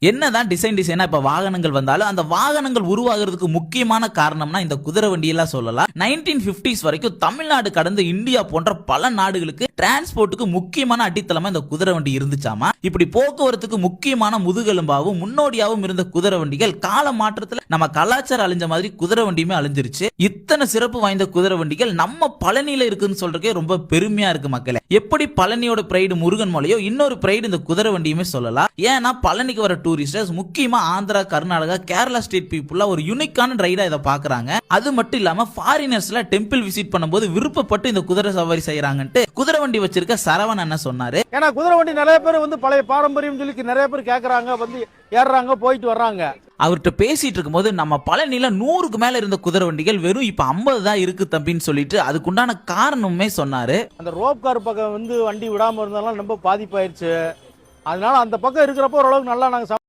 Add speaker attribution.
Speaker 1: என்னதான் டிசைனா இப்ப வாகனங்கள் வந்தாலும் அந்த வாகனங்கள் உருவாகிறதுக்கு முக்கியமான காரணம்னா இந்த குதிரை வண்டி எல்லாம் சொல்லலாம். 1950s வரைக்கும் தமிழ்நாடு கடந்து இந்தியா போன்ற பல நாடுகளுக்கு டிரான்ஸ்போர்ட்டுக்கு முக்கியமான அடித்தளமா இந்த குதிரை வண்டி இருந்துச்சாமா. இப்படி போக்குவரத்துக்கு முக்கியமான முதுகெலும்பாவும் முன்னோடியாவும் இருந்த குதிரை வண்டிகள் கால மாற்றத்துல நம்ம கலாச்சாரம் அழிஞ்ச மாதிரி குதிரை வண்டியுமே அழிஞ்சிருச்சு. இத்தனை சிறப்பு வாய்ந்த குதிரை வண்டிகள் நம்ம பழனியில இருக்குன்னு சொல்றதுக்கே ரொம்ப பெருமையா இருக்கு மக்களே. எப்படி பழனியோட பிரைடு முருகன் மலையோ இன்னொரு பிரைடு இந்த குதிரை வண்டியுமே சொல்லலாம். ஏன்னா பழனிக்கு வர டூரிஸ்டர்ஸ் முக்கியமா ஆந்திரா, கர்நாடகா, கேரளா ஸ்டேட் பீப்புள் ஒரு யூனிக்கான ரைடா இதை பாக்குறாங்க. அது மட்டும் இல்லாம ஃபாரினர்ஸ்ல டெம்பிள் விசிட் பண்ணும்போது விருப்பப்பட்டு இந்த குதிரை சவாரி செய்யறாங்கன்ட்டு குதிரை வண்டி வச்சிருக்க சரவணன் என்ன சொன்னாரு.
Speaker 2: ஏன்னா குதிரை வண்டி நிறைய பேர் பழைய பாரம்பரியம் சொல்லி நிறைய பேர் கேக்குறாங்க, ஏறுறாங்க, போயிட்டு வர்றாங்க.
Speaker 1: அவர்கிட்ட பேசிட்டு இருக்கும்போது நம்ம பழனியில 100க்கு மேல இருந்த குதிரை வண்டிகள் வெறும் இப்ப 50 தான் இருக்கு தம்பின்னு சொல்லிட்டு அதுக்குண்டான காரணமுமே சொன்னாரு.
Speaker 2: அந்த ரோப் கார் பக்கம் வண்டி விடாம இருந்தாலும் ரொம்ப பாதிப்பாயிருச்சு. அதனால அந்த பக்கம் இருக்கிறப்போ ஓரளவுக்கு நல்லா நாங்க